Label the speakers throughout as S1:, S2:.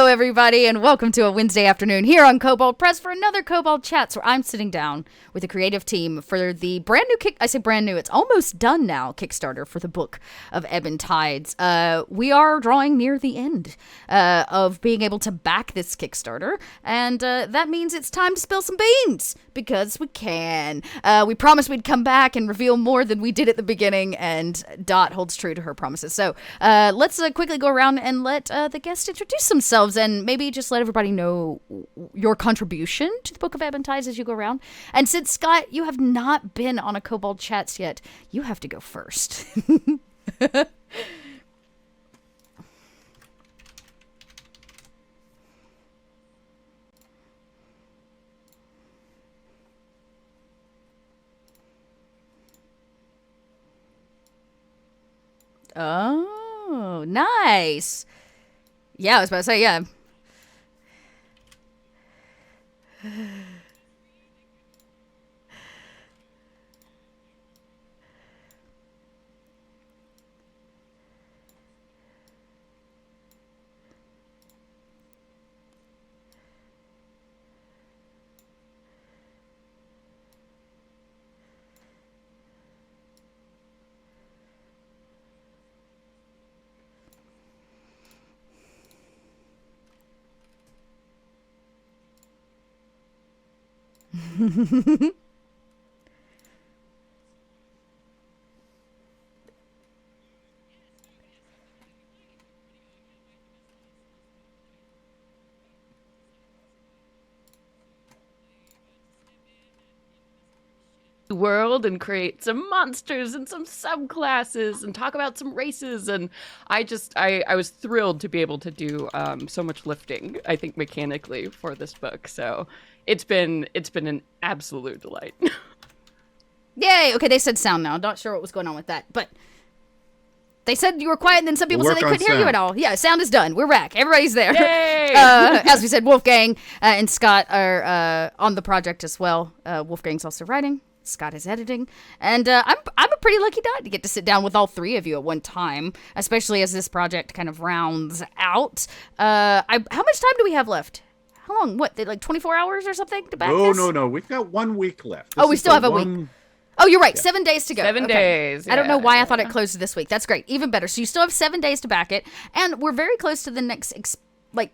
S1: everybody, and welcome to a Wednesday afternoon here on Kobold Press for another Kobold Chats, where I'm sitting down with a creative team for the brand new I say brand new, it's almost done now, Kickstarter for the Book of Ebon Tides. We are drawing near the end of being able to back this Kickstarter, and that means it's time to spill some beans, because we can. We promised we'd come back and reveal more than we did at the beginning, and Dot holds true to her promises. So let's quickly go around and let the guests introduce themselves, and maybe just let everybody know your contribution to the Book of Ebon Tides as you go around. And since, Scott, you have not been on a Kobold Chats yet, you have to go first. Oh, nice. Yeah, I was about to say, yeah.
S2: World and create some monsters and some subclasses and talk about some races, and I was thrilled to be able to do so much lifting, I think, mechanically for this book. So it's been an absolute delight.
S1: Yay! Okay, they said sound now. I'm not sure what was going on with that, but they said you were quiet, and then some people said they couldn't hear you at all. Yeah, sound is done. We're back. Everybody's there.
S2: Yay!
S1: As we said, Wolfgang and Scott are on the project as well. Wolfgang's also writing. Scott is editing, and I'm a pretty lucky dog to get to sit down with all three of you at one time, especially as this project kind of rounds out. How much time do we have left? How long? What, like 24 hours or something to back this?
S3: No. We've got 1 week left.
S1: We still have a week. Oh, you're right. Yeah. 7 days to go.
S2: 7 days.
S1: I don't know why I thought it closed this week. That's great. Even better. So you still have 7 days to back it, and we're very close to the next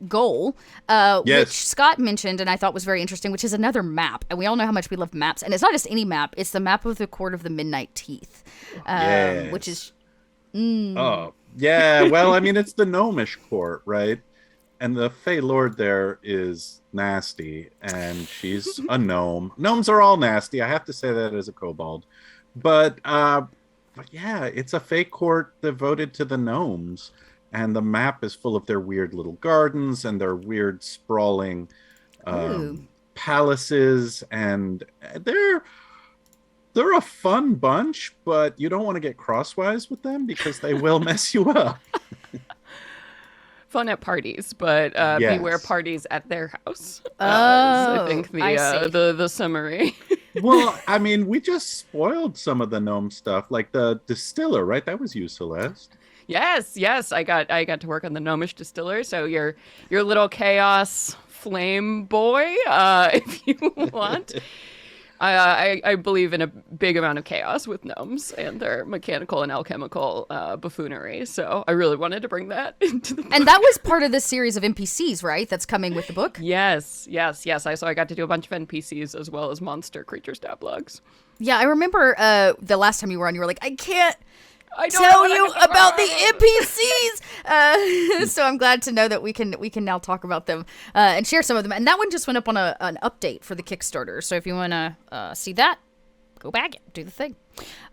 S1: goal,
S3: yes,
S1: which Scott mentioned and I thought was very interesting, which is another map. And we all know how much we love maps, and it's not just any map, it's the map of the Court of the Midnight Teeth,
S3: yes,
S1: which is
S3: oh yeah, well, I mean, it's the gnomish court, right? And the Fey Lord there is nasty, and she's a gnome. Gnomes are all nasty, I have to say that as a kobold, but yeah, it's a Fey court devoted to the gnomes. And the map is full of their weird little gardens and their weird sprawling palaces, and they're a fun bunch, but you don't want to get crosswise with them because they will mess you up.
S2: Fun at parties, but
S3: yes,
S2: beware parties at their house.
S1: I
S2: think the summary.
S3: Well, I mean, we just spoiled some of the gnome stuff, like the distiller, right? That was you, Celeste.
S2: Yes. I got to work on the gnomish distiller. So your little chaos flame boy, if you want. I believe in a big amount of chaos with gnomes and their mechanical and alchemical buffoonery. So I really wanted to bring that into the book.
S1: And that was part of this series of NPCs, right? That's coming with the book?
S2: Yes. I got to do a bunch of NPCs as well as monster creature stat logs.
S1: Yeah, I remember the last time you were on, you were like, I can't tell you about the NPCs. So I'm glad to know that we can now talk about them and share some of them. And that one just went up on an update for the Kickstarter. So if you want to see that, go back and do the thing.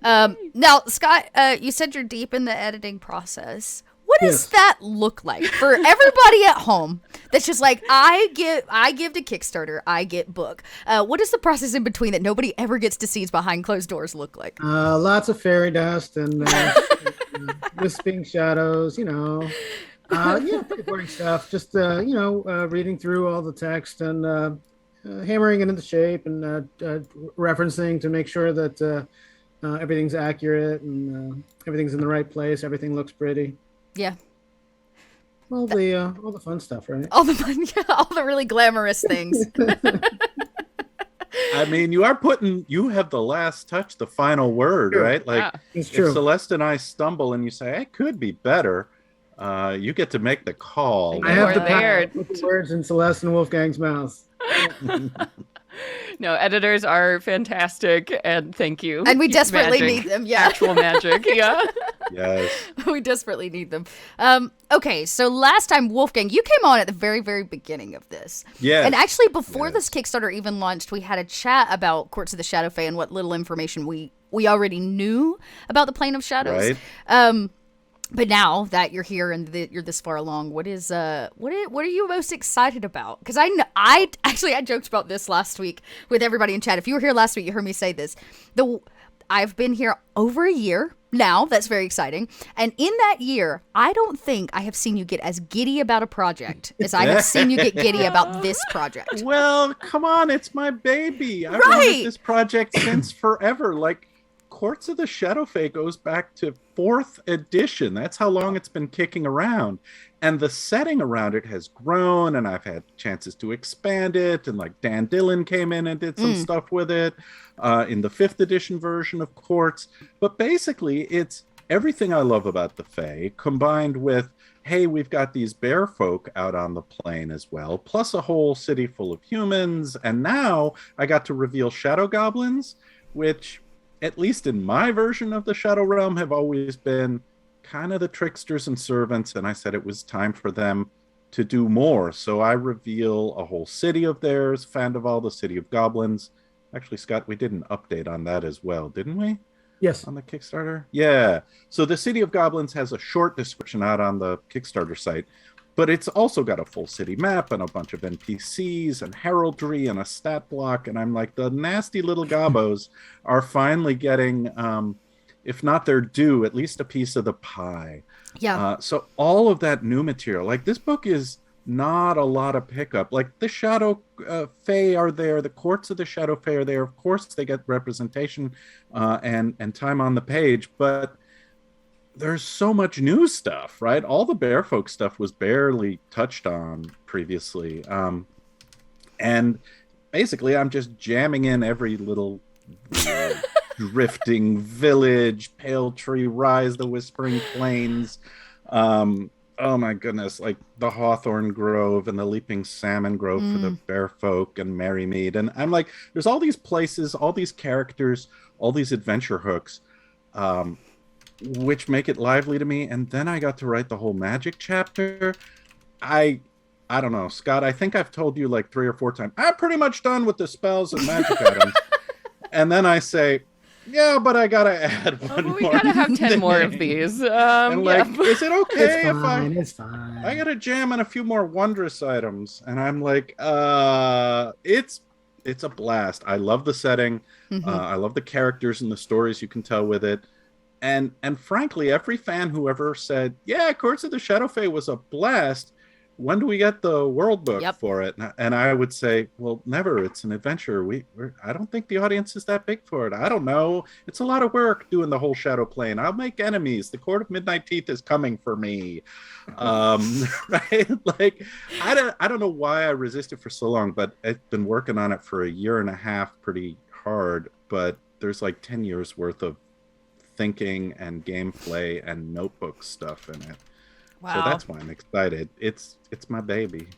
S1: Now, Scott, you said you're deep in the editing process. What does that look like for everybody at home? That's just like, I give to Kickstarter, I get book. What does the process in between that nobody ever gets to see behind closed doors look like?
S4: Lots of fairy dust and wisping shadows, pretty boring stuff. Just reading through all the text and hammering it into shape and referencing to make sure that everything's accurate and everything's in the right place. Everything looks pretty.
S1: Yeah.
S4: all the fun stuff, right?
S1: All the fun, yeah, all the really glamorous things.
S3: I mean, you have the last touch, the final word,
S4: True.
S3: right? Like,
S2: Yeah.
S4: It's
S3: if
S4: true.
S3: Celeste and I stumble and you say, I could be better, you get to make the call.
S4: I have
S2: We're
S4: the
S2: there.
S4: power to put the words in Celeste and Wolfgang's mouth.
S2: No, editors are fantastic, and thank you.
S1: And we desperately
S2: Magic.
S1: need them, yeah.
S2: Actual magic, yeah.
S3: Yes.
S1: We desperately need them. Okay, so last time, Wolfgang, you came on at the very, very beginning of this.
S3: Yes.
S1: And actually, before
S3: Yes.
S1: this Kickstarter even launched, we had a chat about Courts of the Shadowfae and what little information we already knew about the Plane of Shadows.
S3: Right.
S1: But now that you're here and you're this far along, what are you most excited about? Because I joked about this last week with everybody in chat. If you were here last week, you heard me say this. I've been here over a year now. That's very exciting. And in that year, I don't think I have seen you get as giddy about a project as I have seen you get giddy about this project.
S3: Well, come on, it's my baby. I've
S1: Right.
S3: wanted this project since forever. Like, Courts of the Shadowfae goes back to 4th edition. That's how long it's been kicking around. And the setting around it has grown, and I've had chances to expand it. And like Dan Dillon came in and did some stuff with it in the 5th edition version of Courts. But basically, it's everything I love about the Fae combined with, hey, we've got these bear folk out on the plain as well, plus a whole city full of humans. And now I got to reveal shadow goblins, which, at least in my version of the Shadow Realm, have always been kind of the tricksters and servants, and I said it was time for them to do more. So I reveal a whole city of theirs, Fandival, the city of goblins. Actually, Scott, we did an update on that as well, didn't we?
S4: Yes.
S3: On the Kickstarter? Yeah. So the city of goblins has a short description out on the Kickstarter site, but it's also got a full city map and a bunch of NPCs and heraldry and a stat block. And I'm like, the nasty little gobbos are finally getting, if not their due, at least a piece of the pie.
S1: Yeah.
S3: So all of that new material, like this book is not a lot of pickup. Like the Shadow Fae are there, the Courts of the Shadow Fae are there. Of course, they get representation and time on the page, but there's so much new stuff, right? All the bear folk stuff was barely touched on previously. And basically, I'm just jamming in every little drifting village, Pale Tree Rise, the Whispering Plains. Oh my goodness, like the Hawthorn Grove and the Leaping Salmon Grove for the bear folk and Merrymead. And I'm like, there's all these places, all these characters, all these adventure hooks, which make it lively to me. And then I got to write the whole magic chapter. I don't know, Scott, I think I've told you like 3 or 4 times, I'm pretty much done with the spells and magic items. And then I say, yeah, but I gotta add one more.
S2: We gotta have 10 more of these.
S3: And like,
S2: yeah.
S3: is it okay if
S4: It's fine.
S3: I gotta jam in a few more wondrous items? And I'm like, it's a blast. I love the setting. I love the characters and the stories you can tell with it. And frankly, every fan who ever said, yeah, Courts of the Shadowfae was a blast, when do we get the world book for it? And I would say, well, never. It's an adventure. I don't think the audience is that big for it. I don't know. It's a lot of work doing the whole Shadow Plane. I'll make enemies. The Court of Midnight Teeth is coming for me. Right? Like, I don't know why I resisted for so long, but I've been working on it for a year and a half pretty hard. But there's like 10 years worth of thinking and gameplay and notebook stuff in it.
S1: Wow.
S3: So that's why I'm excited. It's my baby.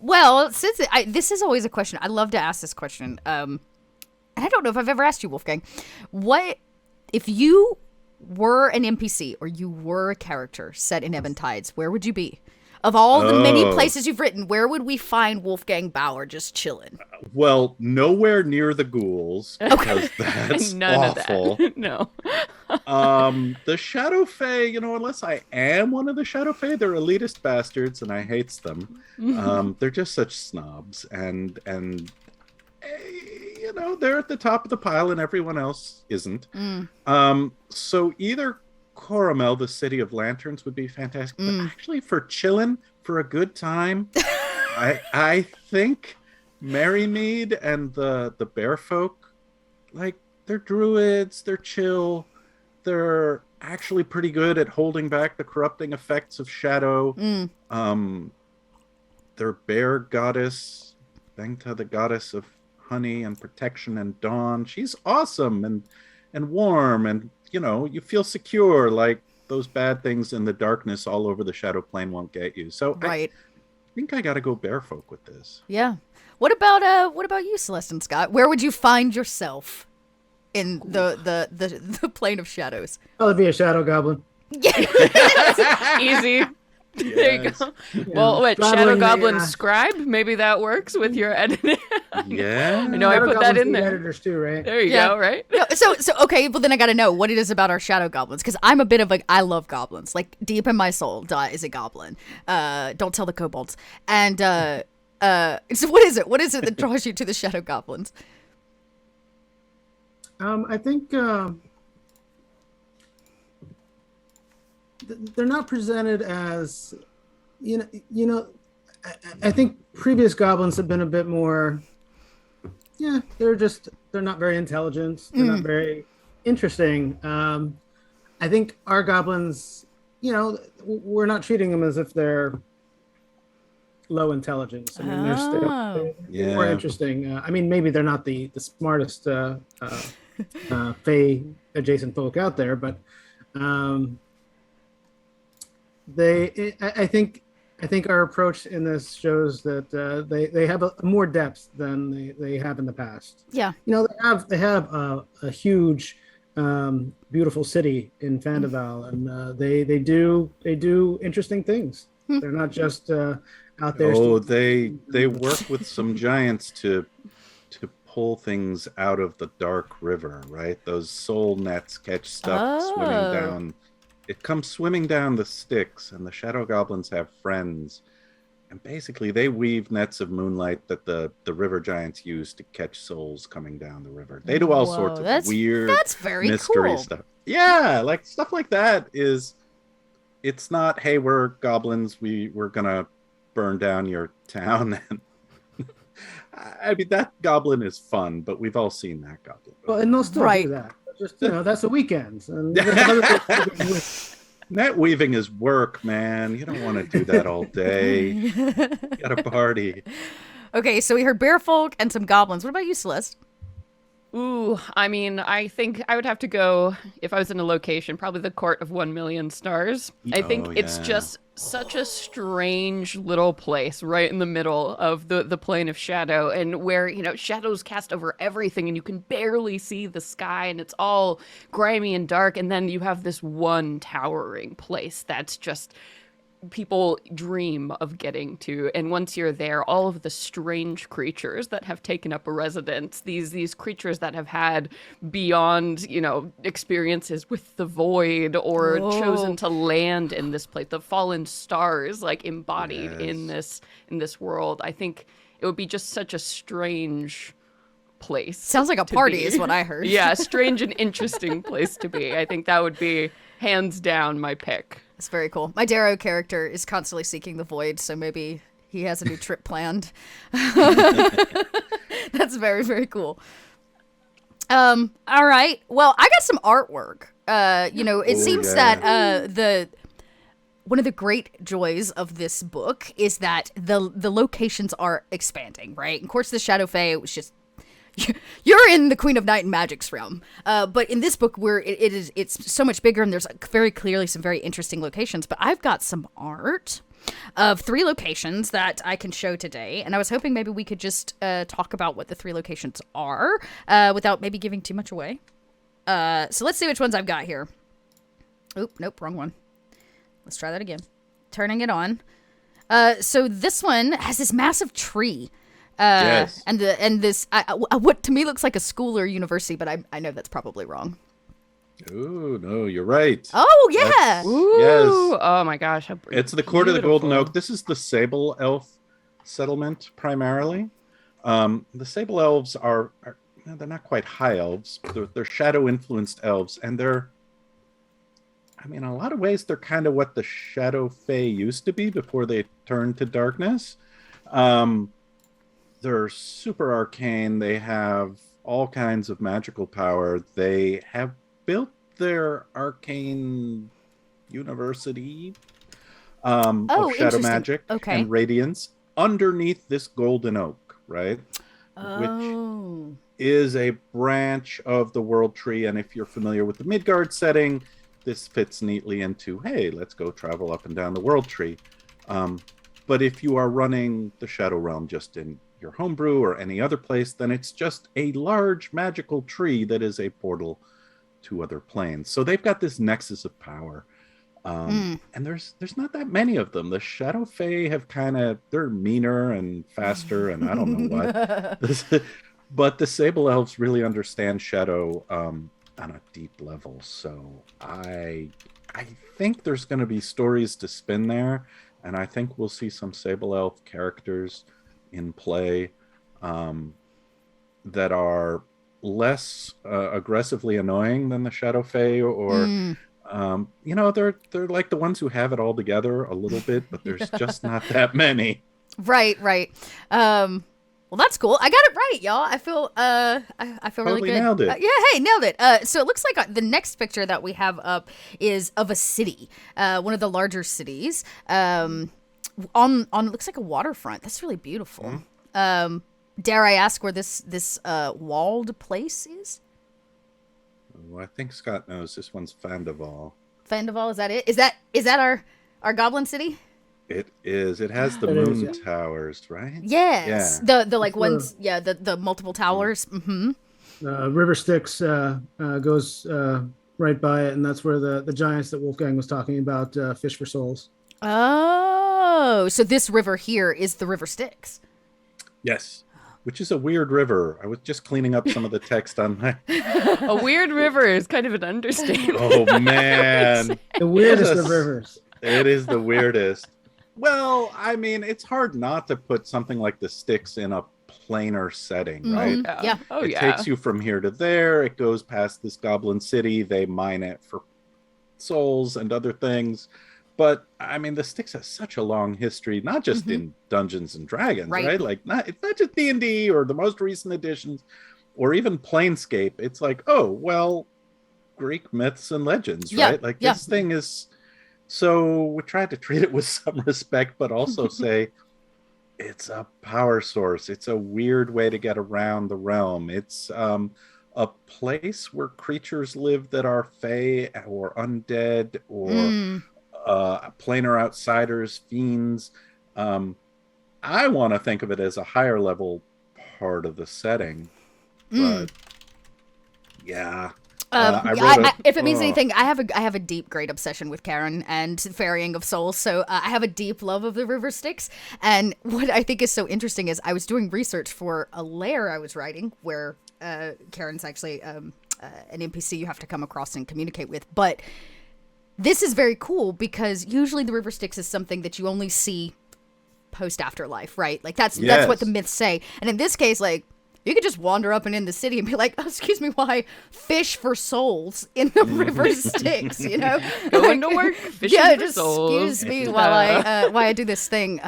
S1: Well, since this is always a question, I love to ask this question. And I don't know if I've ever asked you, Wolfgang, what if you were an NPC or you were a character set in Ebon Tides, where would you be? Of all the many places you've written, where would we find Wolfgang Baur just chilling?
S3: Well, nowhere near the ghouls, because that's
S2: None
S3: awful.
S2: of that. No.
S3: The Shadow Fae, unless I am one of the Shadow Fae, they're elitist bastards, and I hates them. They're just such snobs, and they're at the top of the pile, and everyone else isn't. So either Coramel, the City of Lanterns, would be fantastic. But actually, for chilling, for a good time, I think Merrymead and the bear folk, like, they're druids, they're chill, they're actually pretty good at holding back the corrupting effects of shadow. Their bear goddess, Bengta, the goddess of honey and protection and dawn, she's awesome and warm, and you feel secure, like those bad things in the darkness all over the shadow plane won't get you. So
S1: Right.
S3: I think I gotta go bear folk with this.
S1: Yeah. What about you, Celeste and Scott? Where would you find yourself in the plane of shadows?
S4: I'll be a shadow goblin.
S2: Easy. There you go. Well, what, Shadow Goblin Scribe? Maybe that works with your editing.
S3: Yeah.
S2: I know I put that in there.
S4: Editors too, right?
S2: There you go, right?
S1: No, so okay, well then I gotta know what it is about our shadow goblins, because I'm a bit of I love goblins, like deep in my soul. Is a goblin. Don't tell the kobolds. And so what is it? What is it that draws you to the shadow goblins?
S4: I think they're not presented as, I think previous goblins have been a bit more, they're not very intelligent. They're not very interesting. I think our goblins, we're not treating them as if they're low intelligence. I mean, they're more interesting. I mean, maybe they're not the smartest Fey adjacent folk out there, but I think our approach in this shows that they have more depth than they have in the past.
S1: Yeah.
S4: They have a huge, beautiful city in Fandival, and they do interesting things. They're not just out there.
S3: Oh, they work with some giants to pull things out of the dark river, right? Those soul nets catch stuff swimming down. It comes swimming down the Styx, and the shadow goblins have friends. And basically, they weave nets of moonlight that the river giants use to catch souls coming down the river. They do all sorts of weird mystery stuff. Yeah, like stuff like that is... It's not, hey, we're goblins, we're going to burn down your town. I mean, that goblin is fun, but we've all seen that goblin.
S4: Well, and they'll still do that. Just, that's the weekends. And
S3: net weaving is work, man. You don't want to do that all day. You got to party.
S1: Okay, so we heard bear folk and some goblins. What about you, Celeste?
S2: Ooh, I mean, I think I would have to go, if I was in a location, probably the Court of 1,000,000 Stars. I think it's just such a strange little place right in the middle of the plane of shadow, and where, shadows cast over everything and you can barely see the sky and it's all grimy and dark. And then you have this one towering place that's just... people dream of getting to, and once you're there, all of the strange creatures that have taken up a residence, these creatures that have had beyond experiences with the void or chosen to land in this place, the fallen stars like embodied in this world. I think it would be just such a strange place.
S1: Sounds like a party is what I heard.
S2: Yeah, strange and interesting place to be. I think that would be hands down my pick.
S1: It's very cool. My Darrow character is constantly seeking the void, so maybe he has a new trip planned. That's very, very cool. All right. Well, I got some artwork. It seems that one of the great joys of this book is that the locations are expanding, right? Of course, the Shadow Fae was just... You're in the Queen of Night and Magic's realm, but in this book, it's so much bigger, and there's very clearly some very interesting locations. But I've got some art of 3 locations that I can show today, and I was hoping maybe we could just talk about what the 3 locations are without maybe giving too much away. So let's see which ones I've got here. Oop, nope, wrong one. Let's try that again. Turning it on. So this one has this massive tree.
S3: Yes.
S1: And this what to me looks like a school or university, but I know that's probably wrong.
S3: Oh no, you're right.
S1: Oh yeah.
S2: Ooh, oh my gosh.
S3: It's the Court of the Golden Oak. This is the Sable Elf settlement primarily. The Sable Elves are they're not quite high elves. They're shadow influenced elves, and in a lot of ways they're kind of what the Shadow Fae used to be before they turned to darkness. They're super arcane. They have all kinds of magical power. They have built their arcane university
S1: Oh,
S3: of shadow
S1: interesting.
S3: magic
S1: Okay.
S3: and radiance underneath this golden oak, right? Which
S1: Oh.
S3: is a branch of the world tree. And if you're familiar with the Midgard setting, this fits neatly into, hey, let's go travel up and down the world tree. But if you are running the Shadow Realm just in your homebrew or any other place, then it's just a large magical tree that is a portal to other planes. So they've got this nexus of power. And there's not that many of them. The Shadow Fae have they're meaner and faster, and I don't know what. But the Sable Elves really understand Shadow on a deep level. So I think there's going to be stories to spin there, and I think we'll see some Sable Elf characters in play that are less aggressively annoying than the Shadow Fae, or they're like the ones who have it all together a little bit, but there's just not that many.
S1: Right. Well, that's cool. I got it right, y'all. I feel I feel really
S3: Totally
S1: good.
S3: nailed it.
S1: Yeah, hey, nailed it. So it looks like the next picture that we have up is of a city, one of the larger cities. On it looks like a waterfront. That's really beautiful. Dare I ask where this walled place is?
S3: Oh, I think Scott knows. This one's Fandival.
S1: Fandival, is that it? Is that our goblin city?
S3: It is. It has the
S4: It
S3: moon
S4: is,
S3: towers, right?
S1: Yes.
S3: Yeah.
S1: The like
S4: It's
S1: ones. Yeah. The multiple towers. Mm-hmm.
S4: River Styx goes right by it, and that's where the giants that Wolfgang was talking about fish for souls.
S1: Oh, so this river here is the River Styx.
S3: Yes. Which is a weird river. I was just cleaning up some of the text on my...
S2: A weird river is kind of an understatement.
S3: Oh, man.
S4: The weirdest
S3: Yes.
S4: of rivers.
S3: It is the weirdest. Well, I mean, it's hard not to put something like the Styx in a planar setting, right?
S1: Yeah.
S2: Oh,
S3: It
S2: yeah.
S3: takes you from here to there. It goes past this goblin city. They mine it for souls and other things. But I mean, the Styx has such a long history, not just in Dungeons and Dragons,
S1: Right.
S3: right? Like, it's not just D&D or the most recent editions, or even Planescape. It's like, oh, well, Greek myths and legends,
S1: Yeah,
S3: right? Like,
S1: yeah.
S3: this thing is. So we tried to treat it with some respect, but also say it's a power source. It's a weird way to get around the realm. It's a place where creatures live that are fae or undead or planar outsiders, fiends. I want to think of it as a higher level part of the setting, but yeah.
S1: If it means anything, I have a deep, great obsession with Karen and Ferrying of Souls. So I have a deep love of the River Styx. And what I think is so interesting is I was doing research for a lair I was writing where Karen's actually an NPC you have to come across and communicate with. But this is very cool because usually the River Styx is something that you only see post afterlife, right? Like that's what the myths say. And in this case, like, you could just wander up and in the city and be like, oh, excuse me, why fish for souls in the River Styx, you know?
S2: Going to work, fishing
S1: yeah,
S2: for
S1: just
S2: souls.
S1: excuse me while I do this thing.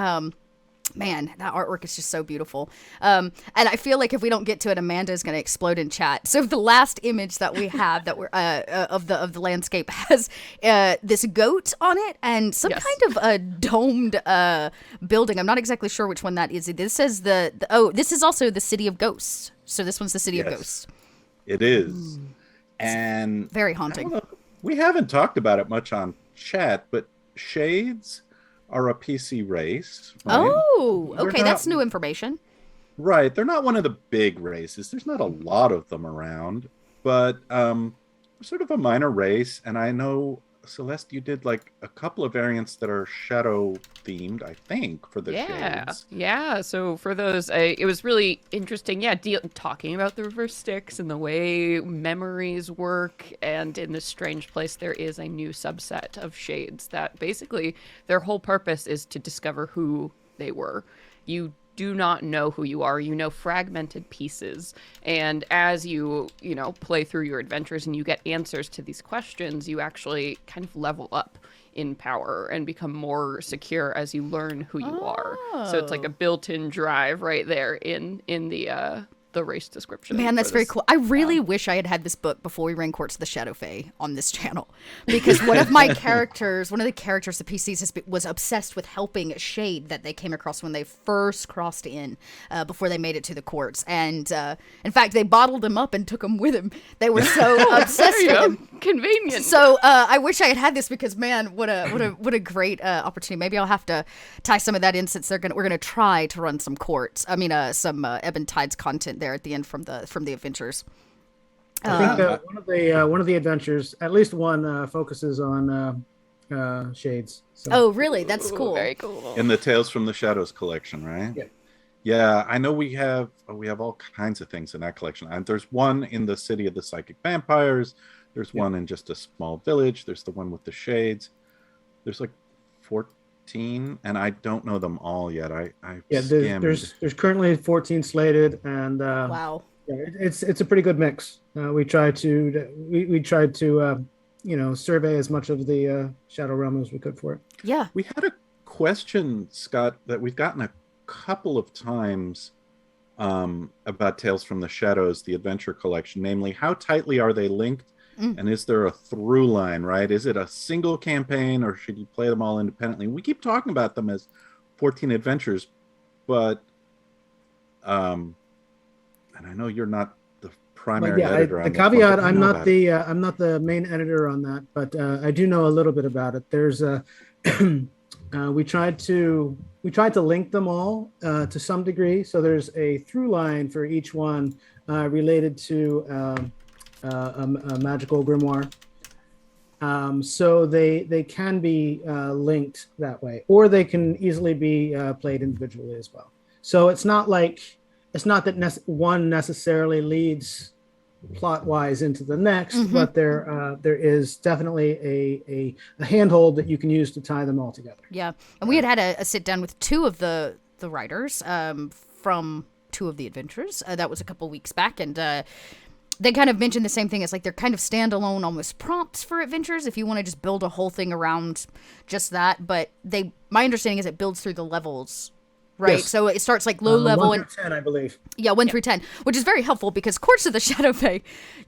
S1: Man, that artwork is just so beautiful. And I feel like if we don't get to it, Amanda's going to explode in chat. So the last image that we have that we're of the landscape has this goat on it and some kind of a domed building. I'm not exactly sure which one that is. This says this is also the City of Ghosts. So this one's the City of Ghosts.
S3: It is. And
S1: very haunting.
S3: We haven't talked about it much on chat, but shades are a PC race. Right?
S1: Oh, okay, that's new information.
S3: Right, they're not one of the big races. There's not a lot of them around, but sort of a minor race. And I know, Celeste, you did like a couple of variants that are shadow themed, I think, for the shades.
S2: Yeah. So for those, it was really interesting. Yeah, talking about the River Styx and the way memories work. And in this strange place, there is a new subset of shades that basically their whole purpose is to discover who they were. You do not know who you are. You know fragmented pieces. And as you play through your adventures and you get answers to these questions, you actually kind of level up in power and become more secure as you learn who you are. So it's like a built-in drive right there in the the race description.
S1: Man, that's very cool. I really wish I had had this book before we ran Courts of the Shadow Fae on this channel, because one of the characters, the PCs, was obsessed with helping Shade that they came across when they first crossed in, before they made it to the courts. And in fact, they bottled him up and took him with him. They were so obsessed with him.
S2: Convenient.
S1: So I wish I had had this, because man, what a great opportunity. Maybe I'll have to tie some of that in, since we're gonna try to run some courts. I mean, some Ebon Tides content there at the end from the adventures.
S4: I think one of the adventures, at least one, focuses on shades. So.
S1: Oh, really? That's cool.
S2: Very cool.
S3: In the Tales from the Shadows collection, right?
S4: Yeah.
S3: Yeah, I know we have all kinds of things in that collection. And there's one in the City of the Psychic Vampires. There's one in just a small village. There's the one with the shades. There's like 14, and I don't know them all yet.
S4: There's currently 14 slated, and
S1: wow.
S4: Yeah, it's a pretty good mix. We tried to survey as much of the Shadow Realm as we could for it.
S1: Yeah.
S3: We had a question, Scott, that we've gotten a couple of times about Tales from the Shadows, the adventure collection, namely, how tightly are they linked? And is there a through line, right? Is it a single campaign, or should you play them all independently? We keep talking about them as 14 adventures, but and I know you're not the primary editor.
S4: The caveat: I'm not the main editor on that, but I do know a little bit about it. There's we tried to link them all to some degree, so there's a through line for each one related to a magical grimoire. So they can be linked that way, or they can easily be played individually as well. So it's not that one necessarily leads plot-wise into the next, but there is definitely a handhold that you can use to tie them all together.
S1: Yeah, and we had a sit down with two of the writers from two of the adventures. That was a couple weeks back, and they kind of mentioned the same thing. It's like they're kind of standalone, almost prompts for adventures if you want to just build a whole thing around just that. But my understanding is it builds through the levels, right? Yes. So it starts like low level
S4: 1 through 10, I believe.
S1: Yeah, 1 through 10, which is very helpful because Courts of the Shadow Fae,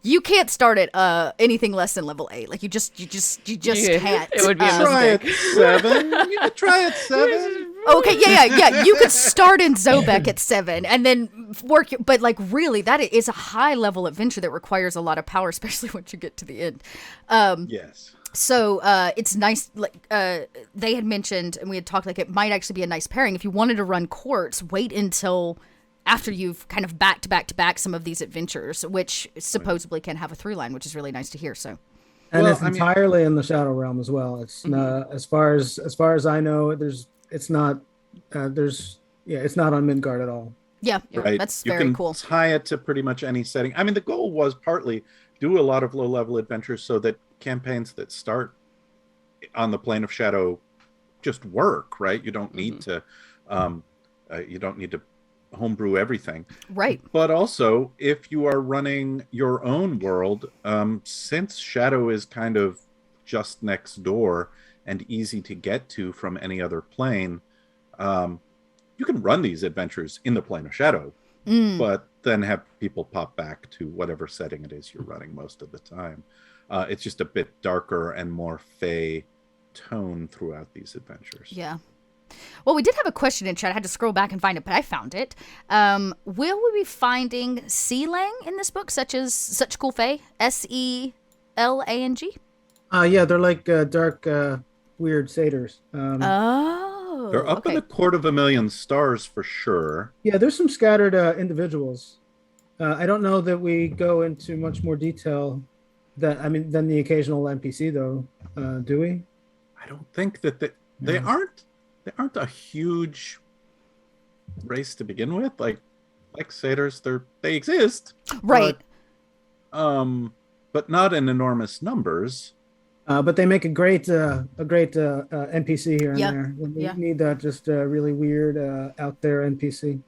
S1: you can't start at anything less than level 8. Like you just can't.
S2: It would be
S3: try at 7. You could try at 7.
S1: Okay, yeah. You could start in Zobek at 7 and then work, but like really, that is a high level adventure that requires a lot of power, especially once you get to the end.
S3: Yes.
S1: So it's nice. Like they had mentioned, and we had talked, like it might actually be a nice pairing if you wanted to run Courts. Wait until after you've kind of back to back some of these adventures, which supposedly can have a through line, which is really nice to hear. So.
S4: And it's entirely in the Shadow Realm as well. It's as far as I know, it's not on Midgard at all.
S1: Yeah,
S3: right.
S1: That's
S3: you
S1: very
S3: can
S1: cool.
S3: Tie it to pretty much any setting. I mean, the goal was partly do a lot of low-level adventures so that campaigns that start on the plane of shadow just work, right? You don't need to homebrew everything,
S1: right?
S3: But also, if you are running your own world, since shadow is kind of just next door and easy to get to from any other plane, you can run these adventures in the plane of shadow, but then have people pop back to whatever setting it is you're running most of the time. It's just a bit darker and more fey tone throughout these adventures.
S1: Yeah. Well, we did have a question in chat. I had to scroll back and find it, but I found it. Will we be finding Sealang in this book, such cool fey? Selang?
S4: Yeah, they're like dark, weird satyrs.
S3: They're up in the Court of a Million Stars for sure.
S4: Yeah, there's some scattered individuals. I don't know that we go into much more detail than the occasional NPC though. Do we?
S3: I don't think that they aren't a huge race to begin with. Like satyrs, they exist.
S1: Right.
S3: But not in enormous numbers.
S4: But they make a great NPC here and there. We need that just really weird out there NPC.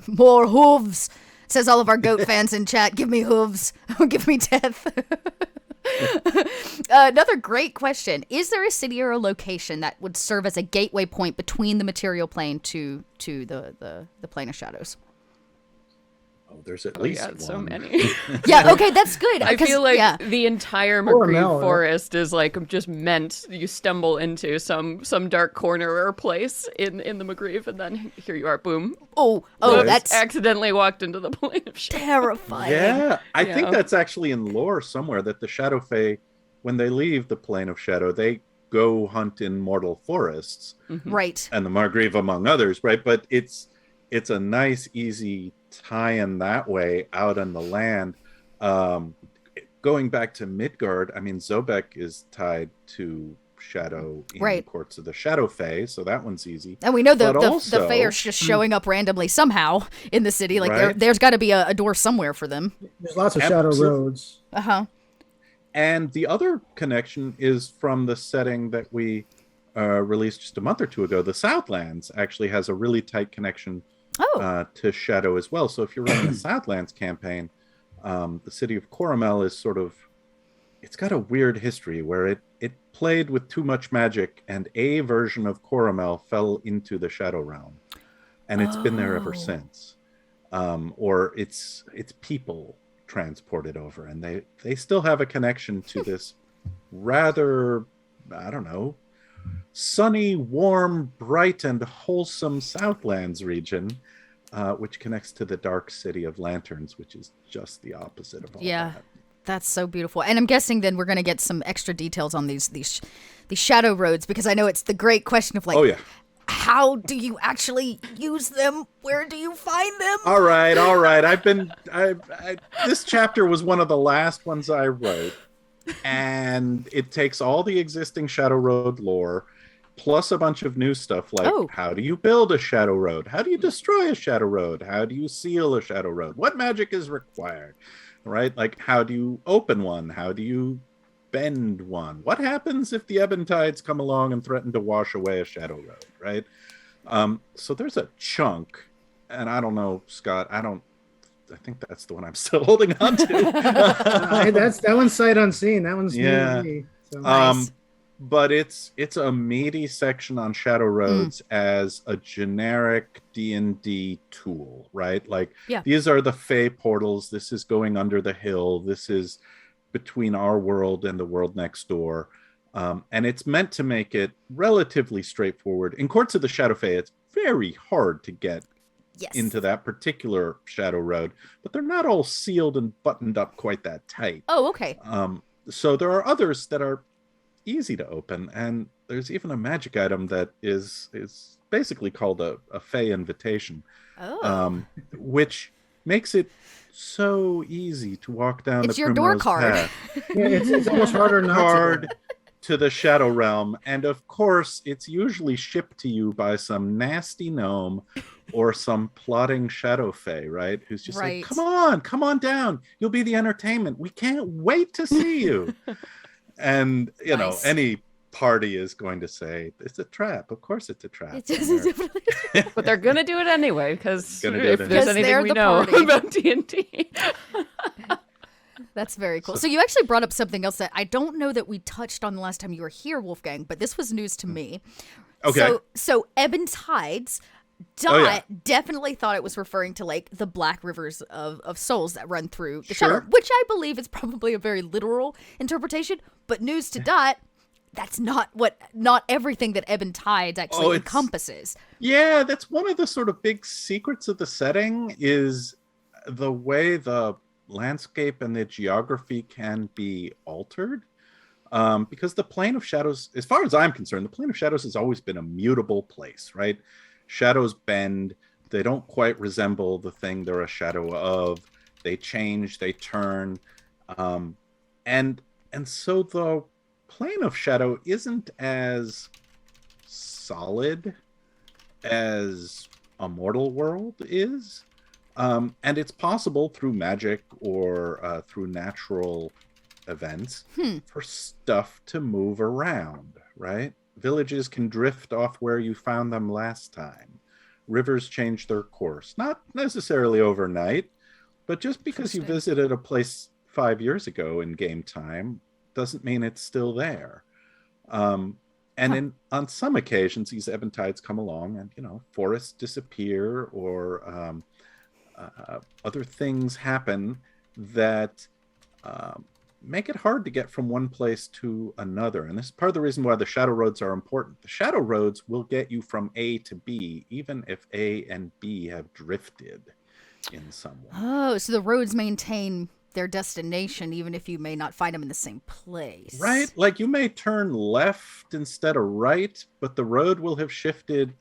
S1: More hooves, says all of our goat fans in chat. Give me hooves. Give me death. Another great question. Is there a city or a location that would serve as a gateway point between the material plane to the plane of shadows?
S3: Oh, there's at
S2: Oh
S3: least
S2: yeah,
S3: one.
S2: so many.
S1: Yeah, okay, that's good.
S2: I
S1: 'cause-
S2: feel like
S1: yeah.
S2: the entire
S4: Or
S2: McGree
S4: Mel, right?
S2: forest is like just meant you stumble into some dark corner or place in the McGree, and then here you are, boom.
S1: Oh,
S3: Right.
S1: that's
S2: Accidentally walked into the plane of shadow.
S1: terrifying.
S3: Yeah, I think
S2: Yeah.
S3: that's actually in lore somewhere that the Shadow Fae, when they leave the plane of shadow, they go hunt in mortal forests,
S1: Right.
S3: and the Margrave among others, right? But it's a nice, easy tie-in that way out on the land. Going back to Midgard, I mean, Zobek is tied to Shadow in
S1: Right.
S3: Courts of the Shadow Fae, so that one's easy.
S1: And we know
S3: But
S1: the
S3: also-
S1: Fae are just showing up randomly somehow in the city. Like
S3: Right.
S1: there's got to be a door somewhere for them.
S4: There's lots of shadow
S3: Absolutely.
S4: roads.
S1: Uh-huh.
S3: And the other connection is from the setting that we released just a month or two ago. The Southlands actually has a really tight connection
S1: Oh.
S3: to Shadow as well. So if you're running a Southlands campaign, the city of Coromel is sort of, it's got a weird history where it played with too much magic, and a version of Coromel fell into the Shadow Realm, and it's been there ever
S1: Oh.
S3: since. Or its people transported over, and they still have a connection to this rather, I don't know, sunny, warm, bright, and wholesome Southlands region, which connects to the dark city of lanterns, which is just the opposite of all
S1: Yeah.
S3: that.
S1: That's so beautiful. And I'm guessing then we're going to get some extra details on these shadow roads, because I know it's the great question of like,
S3: Oh yeah.
S1: how do you actually use them? Where do you find them?
S3: All right. This chapter was one of the last ones I wrote, and it takes all the existing Shadow Road lore plus a bunch of new stuff like how do you build a Shadow Road? How do you destroy a Shadow Road? How do you seal a Shadow Road? What magic is required? Right? Like, how do you open one? How do you bend one? What happens if the Ebon Tides come along and threaten to wash away a Shadow Road? Right? So there's a chunk, and I don't know, Scott, I think that's the one I'm still holding on to.
S4: That one's sight unseen. That one's new to me. So.
S1: Nice.
S3: But it's a meaty section on Shadow Roads as a generic D&D tool, right? Like, these are the Fey portals. This is going under the hill. This is between our world and the world next door. And it's meant to make it relatively straightforward. In Courts of the Shadow Fae, it's very hard to get into that particular Shadow Road, but they're not all sealed and buttoned up quite that tight.
S1: Oh, okay.
S3: So there are others that are easy to open, and there's even a magic item that is basically called a Fey invitation, which makes it so easy to walk down
S1: it's
S3: the
S1: your door
S3: Primrose
S1: card.
S3: Path.
S4: Yeah, it's almost harder not
S3: Card to the Shadow Realm, and of course it's usually shipped to you by some nasty gnome or some plotting Shadow Fae, right? Who's just like, come on down, you'll be the entertainment, we can't wait to see you. And you know, any party is going to say it's a trap. Of course it's a trap.
S2: But they're gonna do it anyway, because if there's
S1: Because
S2: anything
S1: they're
S2: we
S1: the
S2: know
S1: party.
S2: about D&D.
S1: That's very cool. So you actually brought up something else that I don't know that we touched on the last time you were here, Wolfgang, but this was news to me.
S3: Okay.
S1: So Ebon Tides, Dot definitely thought it was referring to like the black rivers of souls that run through the Shadow, which I believe is probably a very literal interpretation. But news to Dot, that's not everything that Ebon Tides actually encompasses.
S3: Yeah, that's one of the sort of big secrets of the setting, is the way the landscape and the geography can be altered. Because the Plane of Shadows, as far as I'm concerned, the Plane of Shadows has always been a mutable place, right? Shadows bend. They don't quite resemble the thing they're a shadow of. They change, they turn. And so the Plane of Shadow isn't as solid as a mortal world is. And it's possible through magic or through natural events for stuff to move around, right? Villages can drift off where you found them last time. Rivers change their course, not necessarily overnight, but just because you visited a place 5 years ago in game time doesn't mean it's still there. On some occasions, these Ebon Tides come along and, forests disappear, or other things happen that make it hard to get from one place to another. And this is part of the reason why the shadow roads are important. The shadow roads will get you from A to B, even if A and B have drifted in some way.
S1: Oh, so the roads maintain their destination even if you may not find them in the same place.
S3: Right? Like you may turn left instead of right, but the road will have shifted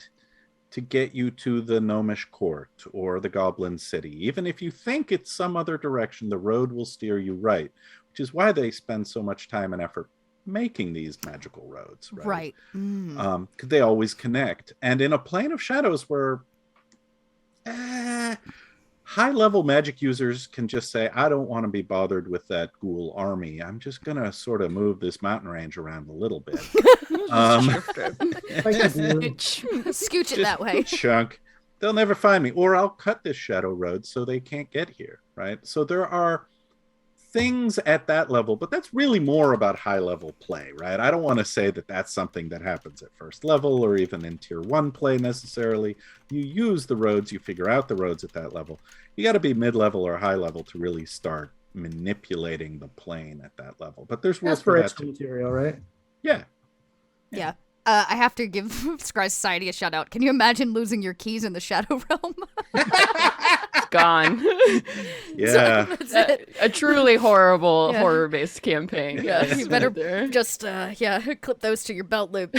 S3: to get you to the Gnomish Court or the Goblin City. Even if you think it's some other direction, the road will steer you right, which is why they spend so much time and effort making these magical roads, right?
S1: Right.
S3: 'Cause they always connect. And in a plane of shadows where high-level magic users can just say, I don't want to be bothered with that ghoul army. I'm just going to sort of move this mountain range around a little bit.
S1: Scooch it that way.
S3: Chunk. They'll never find me. Or I'll cut this shadow road so they can't get here, right? So there are things at that level, but that's really more about high-level play, right? I don't want to say that that's something that happens at first level or even in tier 1 play necessarily. You use the roads, you figure out the roads at that level. You got to be mid-level or high-level to really start manipulating the plane at that level. But there's rules for that too.
S4: Material, right?
S3: Yeah.
S1: Yeah. I have to give Scry Society a shout out. Can you imagine losing your keys in the Shadow Realm?
S2: Gone.
S3: Yeah.
S2: A truly horrible horror-based campaign.
S1: Yeah, you better just clip those to your belt loop.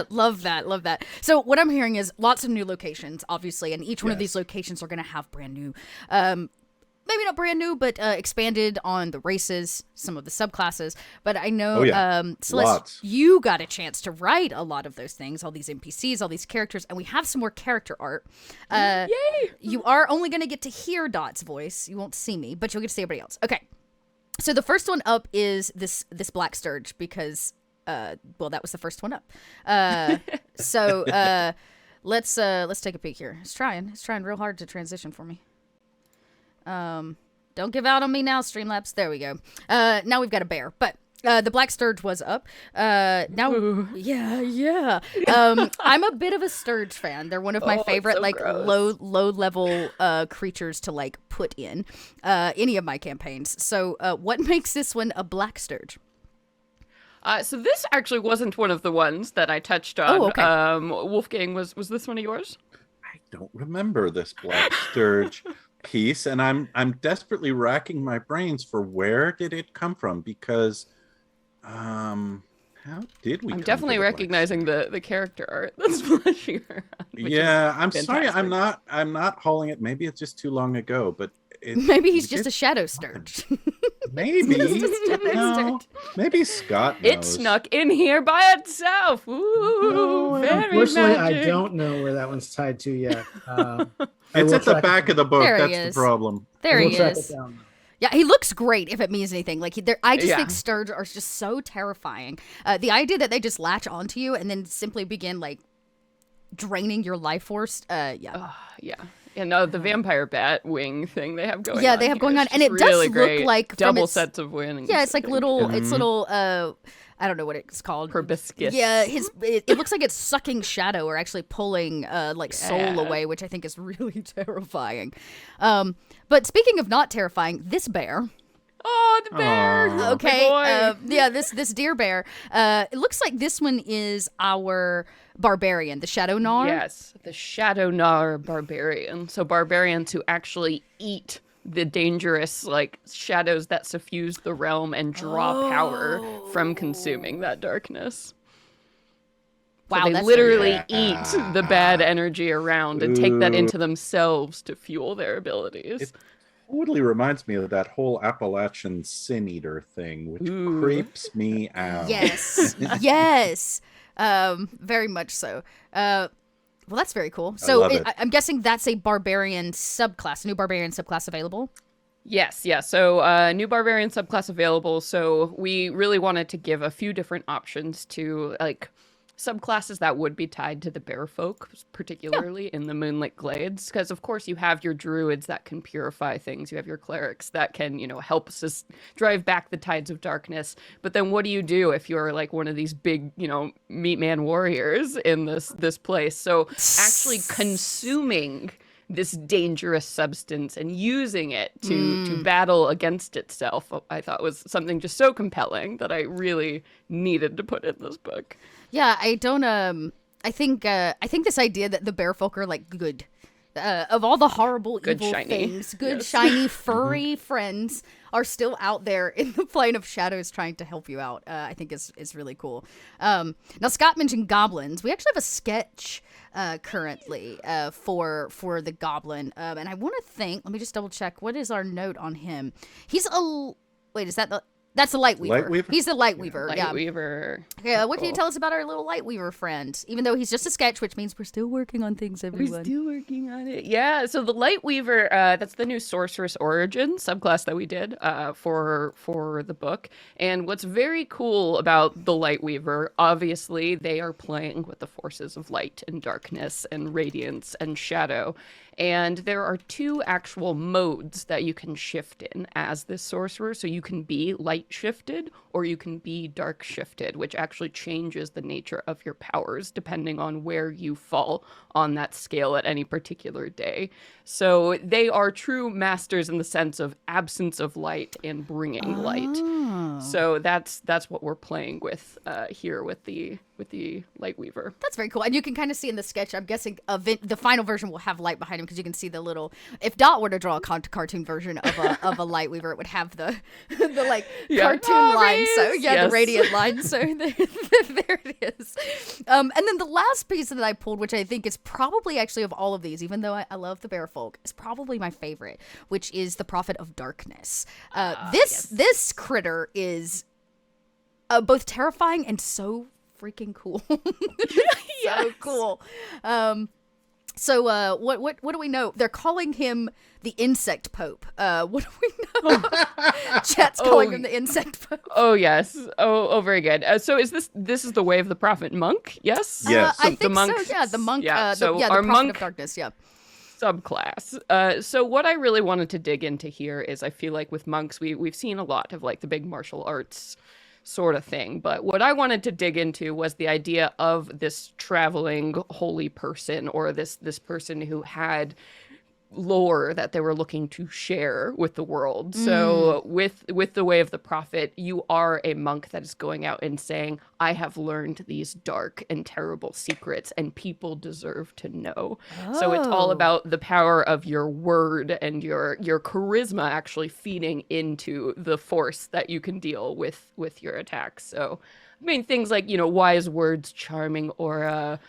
S1: Love that. So what I'm hearing is lots of new locations, obviously, and each one of these locations are going to have brand new, maybe not brand new, but expanded on the races, some of the subclasses. But I know, Celeste,
S3: Lots.
S1: You got a chance to write a lot of those things, all these NPCs, all these characters, and we have some more character art.
S2: Yay!
S1: You are only going to get to hear Dot's voice. You won't see me, but you'll get to see everybody else. Okay. So the first one up is this Black Sturge because, that was the first one up. Let's take a peek here. It's trying real hard to transition for me. Don't give out on me now, Streamlabs. There we go. Now we've got a bear, but the Black Sturge was up. I'm a bit of a Sturge fan. They're one of my favorite, low level creatures to put in any of my campaigns. So, what makes this one a Black Sturge?
S2: So this actually wasn't one of the ones that I touched on.
S1: Oh, okay.
S2: Wolfgang, was this one of yours?
S3: I don't remember this Black Sturge piece, and I'm desperately racking my brains for where did it come from, because how did we
S2: I'm definitely recognizing the character art that's flashing around.
S3: I'm sorry, I'm not hauling it. Maybe it's just too long ago, but
S1: maybe he's just a shadow Sturge.
S3: Maybe maybe Scott knows.
S2: It snuck in here by itself. Ooh, very
S4: unfortunately,
S2: magic.
S4: I don't know where that one's tied to yet.
S3: It's at the back of the book.
S1: There he
S3: That's
S1: is.
S3: the problem.
S1: There he
S4: Track
S1: is.
S4: it down.
S1: Yeah, he looks great if it means anything. I just think Sturge are just so terrifying. The idea that they just latch onto you and then simply begin draining your life force.
S2: And the vampire bat wing thing they have going on.
S1: Yeah, they have going on, and it
S2: really
S1: does
S2: great.
S1: look like
S2: double sets of wings.
S1: Yeah, it's little. I don't know what it's called.
S2: Proboscis.
S1: Yeah, it looks like it's sucking shadow or actually pulling soul away, which I think is really terrifying. But speaking of not terrifying, this bear.
S2: Oh, the bear!
S3: Aww.
S1: Okay, this deer bear. It looks like this one is our barbarian, the Shadow Gnar.
S2: Yes, the Shadow Gnar barbarian. So barbarians who actually eat the dangerous shadows that suffuse the realm and draw power from consuming that darkness.
S1: Wow,
S2: so they
S1: that's
S2: literally eat the bad energy around and take that into themselves to fuel their abilities.
S3: It totally reminds me of that whole Appalachian sin eater thing, which creeps me out.
S1: Yes, yes, very much so. Well, that's very cool. So I'm guessing that's a barbarian subclass, a new barbarian subclass available?
S2: Yes, yeah. So new barbarian subclass available. So we really wanted to give a few different options to subclasses that would be tied to the bear folk, particularly in the Moonlit Glades. Because, of course, you have your druids that can purify things. You have your clerics that can, help us drive back the tides of darkness. But then what do you do if you're one of these big, meat man warriors in this place? So actually consuming this dangerous substance and using it to battle against itself, I thought was something just so compelling that I really needed to put in this book.
S1: Yeah, I don't. I think this idea that the bearfolk are like good, of all the horrible,
S2: Good,
S1: evil
S2: shiny.
S1: things, good,
S2: Yes.
S1: shiny, furry friends are still out there in the plane of shadows trying to help you out. I think is really cool. Now, Scott mentioned goblins. We actually have a sketch currently for the goblin, and I want to think. Let me just double check. What is our note on him? He's a wait. Is that the? That's the Lightweaver.
S3: Lightweaver?
S1: He's the Lightweaver. Yeah.
S2: Lightweaver.
S1: Yeah, what can you
S2: Cool.
S1: tell us about our little Lightweaver friend? Even though he's just a sketch, which means we're still working on things, everyone.
S2: We're still working on it. Yeah, so the Lightweaver, that's the new Sorceress Origin subclass that we did for the book. And what's very cool about the Lightweaver, obviously, they are playing with the forces of light and darkness and radiance and shadow. And there are 2 actual modes that you can shift in as this sorcerer. So you can be light shifted or you can be dark shifted, which actually changes the nature of your powers depending on where you fall on that scale at any particular day. So they are true masters in the sense of absence of light and bringing light. So that's what we're playing with here with the Lightweaver.
S1: That's very cool. And you can kind of see in the sketch, I'm guessing the final version will have light behind him because you can see the little, if Dot were to draw a cartoon version of a Lightweaver, it would have the like cartoon line. So yeah, the radiant line. So there it is. And then the last piece that I pulled, which I think is probably actually of all of these, even though I love the Bearfolk, is probably my favorite, which is the Prophet of Darkness. This critter is both terrifying and so freaking cool. So cool. So what do we know? They're calling him the Insect Pope. What do we know? Chat's calling him the Insect Pope.
S2: Oh yes. Oh, very good. So is this is the way of the Prophet Monk? Yes.
S3: Yes.
S1: I think
S2: the monk,
S1: so. Yeah, the monk.
S2: Yeah. So
S1: the
S2: our
S1: Prophet
S2: monk
S1: of Darkness. Yeah.
S2: subclass. So what I really wanted to dig into here is I feel like with monks we've seen a lot of like the big martial arts sort of thing, but what I wanted to dig into was the idea of this traveling holy person, or this person who had lore that they were looking to share with the world. So with the way of the prophet, you are a monk that is going out and saying, I have learned these dark and terrible secrets and people deserve to know. So it's all about the power of your word and your charisma actually feeding into the force that you can deal with your attacks. So I mean, things like, wise words, charming aura,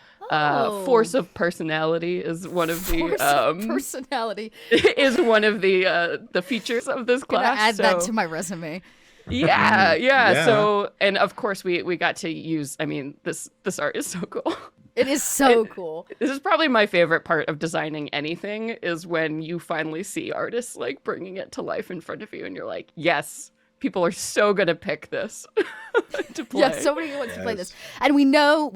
S2: force of personality is one of the
S1: personality
S2: is one of the features of this class.
S1: Gonna add that to my resume.
S2: Yeah. So, and of course we got to use. I mean, this art is so cool.
S1: It is so cool.
S2: This is probably my favorite part of designing anything, is when you finally see artists like bringing it to life in front of you, and you're like, yes. People are so gonna pick this to play.
S1: Yeah, so many wants to play this, and we know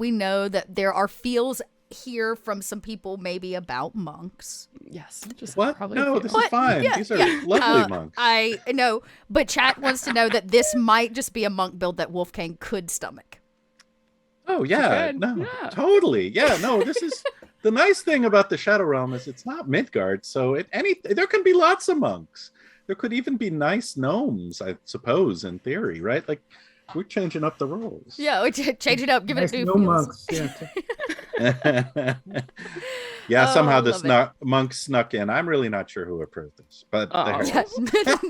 S1: that there are feels here from some people maybe about monks.
S2: Yes, just
S3: What?
S2: probably
S3: No,
S2: a few.
S3: this is fine. These are lovely monks.
S1: I know, but chat wants to know that this might just be a monk build that Wolfgang could stomach.
S3: Oh yeah,
S2: good.
S3: no,
S2: Yeah.
S3: totally. Yeah, no, this is the nice thing about the Shadow Realm is it's not Midgard, so there can be lots of monks. There could even be nice gnomes, I suppose, in theory, right? Like, we're changing up the roles.
S1: Yeah, we change it up, give it a new
S4: No
S1: feels.
S4: monks. Yeah.
S3: Yeah, somehow
S1: love
S3: the monk snuck in. I'm really not sure who approved this, but there it
S1: Yeah.
S3: is.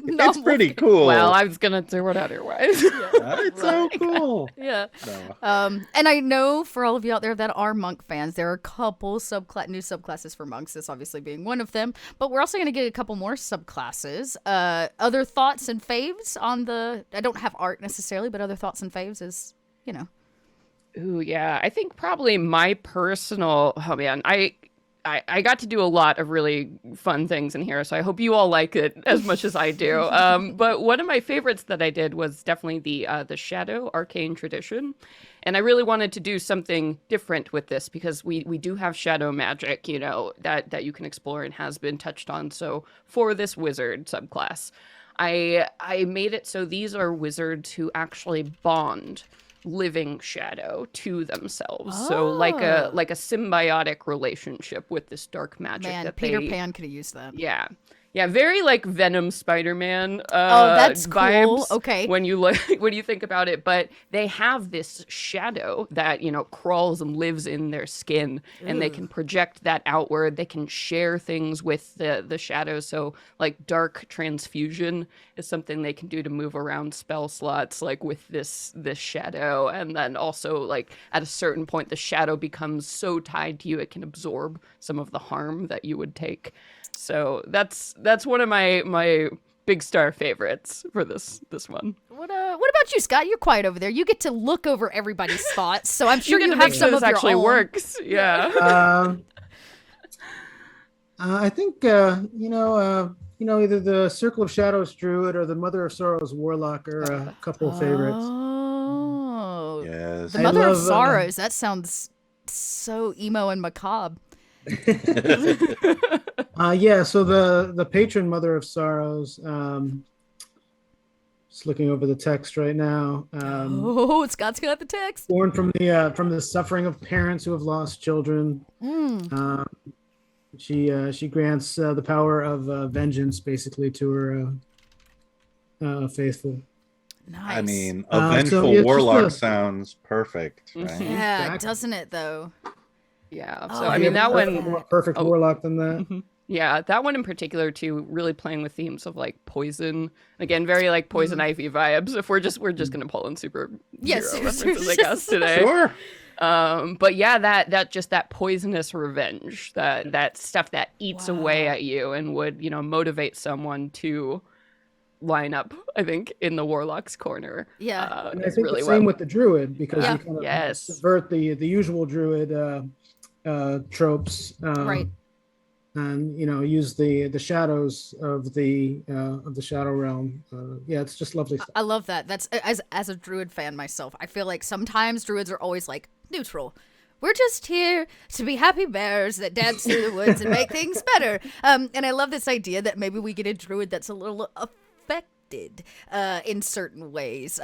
S1: No,
S3: It's pretty cool.
S2: Well, I was gonna throw it otherwise.
S3: It's so cool.
S1: yeah.
S3: No.
S1: And I know for all of you out there that are monk fans, there are a couple new subclasses for monks, this obviously being one of them, but we're also going to get a couple more subclasses. Other thoughts and faves on I don't have art necessarily, but other thoughts and faves is,
S2: Ooh, yeah. I think probably my personal. Oh man, I got to do a lot of really fun things in here, so I hope you all like it as much as I do. But one of my favorites that I did was definitely the Shadow Arcane Tradition, and I really wanted to do something different with this because we do have shadow magic, that you can explore and has been touched on. So for this wizard subclass, I made it so these are wizards who actually bond living shadow to themselves. So like a symbiotic relationship with this dark magic.
S1: Man,
S2: that
S1: Peter Pan could have used that.
S2: Yeah. Yeah, very like Venom Spider-Man
S1: that's
S2: vibes
S1: cool. Okay.
S2: when you think about it, but they have this shadow that, you know, crawls and lives in their skin, and they can project that outward. They can share things with the shadow. So like dark transfusion is something they can do to move around spell slots, like with this shadow. And then also like at a certain point the shadow becomes so tied to you it can absorb some of the harm that you would take. So that's one of my big star favorites for this one.
S1: What about you, Scott? You're quiet over there. You get to look over everybody's thoughts, so I'm sure
S2: you
S1: you
S2: have
S1: have some of
S2: this actually
S1: your own.
S2: works. Yeah.
S4: I think either the Circle of Shadows Druid or the Mother of Sorrows Warlock are a couple of favorites.
S1: Oh,
S3: Yes.
S1: the Mother of Sorrows. That sounds so emo and macabre.
S4: So the patron Mother of Sorrows, just looking over the text right now.
S1: Scott's got the text.
S4: Born from the suffering of parents who have lost children. She grants the power of vengeance basically to her faithful.
S1: Nice.
S3: I mean, a vengeful warlock sounds perfect, right?
S1: Yeah,
S4: Exactly.
S1: doesn't it though?
S2: Yeah.
S1: Oh,
S2: So I mean that one
S4: More perfect warlock than that.
S2: Yeah, that one in particular too, really playing with themes of like poison. Again, very like poison ivy vibes. If we're just gonna pull in super references, I guess, today.
S3: Sure.
S2: But yeah, that poisonous revenge, that stuff that eats away at you and would, you know, motivate someone to line up, I think, in the warlock's corner.
S1: Yeah.
S4: And I think the same with the druid, because
S1: Yeah.
S4: you kind of subvert the usual druid tropes,
S1: Right.
S4: and use the shadows of the shadow realm. It's just lovely stuff.
S1: I love that. That's as a druid fan myself. I feel like sometimes druids are always like neutral. We're just here to be happy bears that dance through the woods and make things better. And I love this idea that maybe we get a druid that's a little affected in certain ways.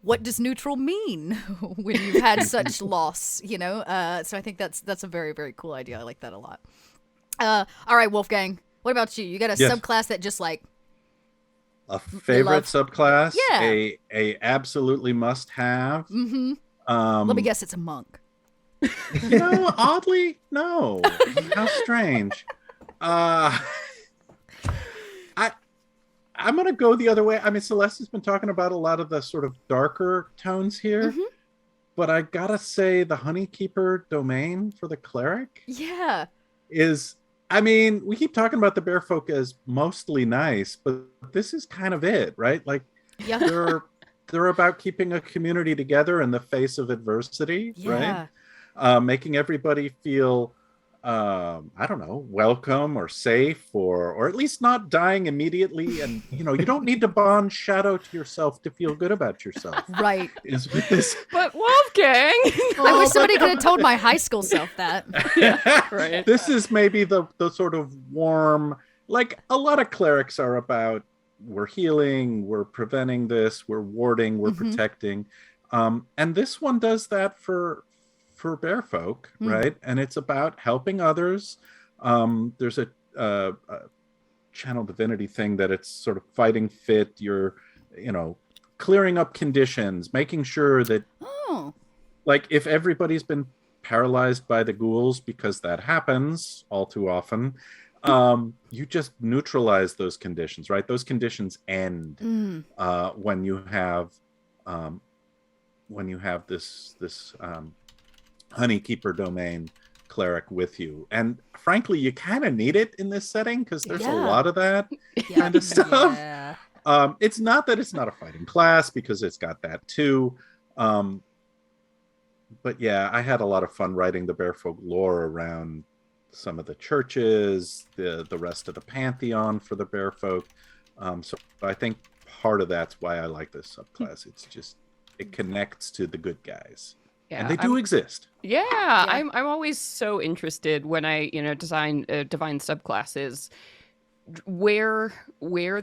S1: What does neutral mean when you've had such loss, you know? So I think that's a very, very cool idea. I like that a lot. All right, Wolfgang, what about you? You got a subclass that just like...
S3: A favorite subclass?
S1: Yeah.
S3: A absolutely must have.
S1: Mm-hmm. Let me guess, it's a monk.
S3: No, oddly, no. How strange. I'm going to go the other way. I mean, Celeste has been talking about a lot of the sort of darker tones here, but I got to say the Honeykeeper domain for the cleric is, I mean, we keep talking about the bear folk as mostly nice, but this is kind of it, right? Like they're about keeping a community together in the face of adversity, right? Making everybody feel I don't know, welcome or safe or at least not dying immediately. And, you know, you don't need to bond shadow to yourself to feel good about yourself.
S1: Right.
S3: Is with this.
S2: But Wolfgang!
S1: I wish somebody could have told my high school self that.
S2: Right.
S3: This is maybe the sort of warm, like a lot of clerics are about, we're healing, we're preventing this, we're warding, we're protecting. And this one does that for bear folk, right? And it's about helping others. There's a channel divinity thing that it's sort of fighting fit. You're, you know, clearing up conditions, making sure that, like, if everybody's been paralyzed by the ghouls, because that happens all too often, you just neutralize those conditions, right? Those conditions end when you have this Honeykeeper domain cleric with you. And frankly, you kind of need it in this setting because there's a lot of that kind of stuff. It's not that it's not a fighting class, because it's got that too. But yeah, I had a lot of fun writing the Bearfolk lore around some of the churches, the rest of the pantheon for the Bearfolk. So I think part of that's why I like this subclass. It's just, it connects to the good guys. Yeah, and they do exist.
S2: Yeah, I'm always so interested when I, design divine subclasses. where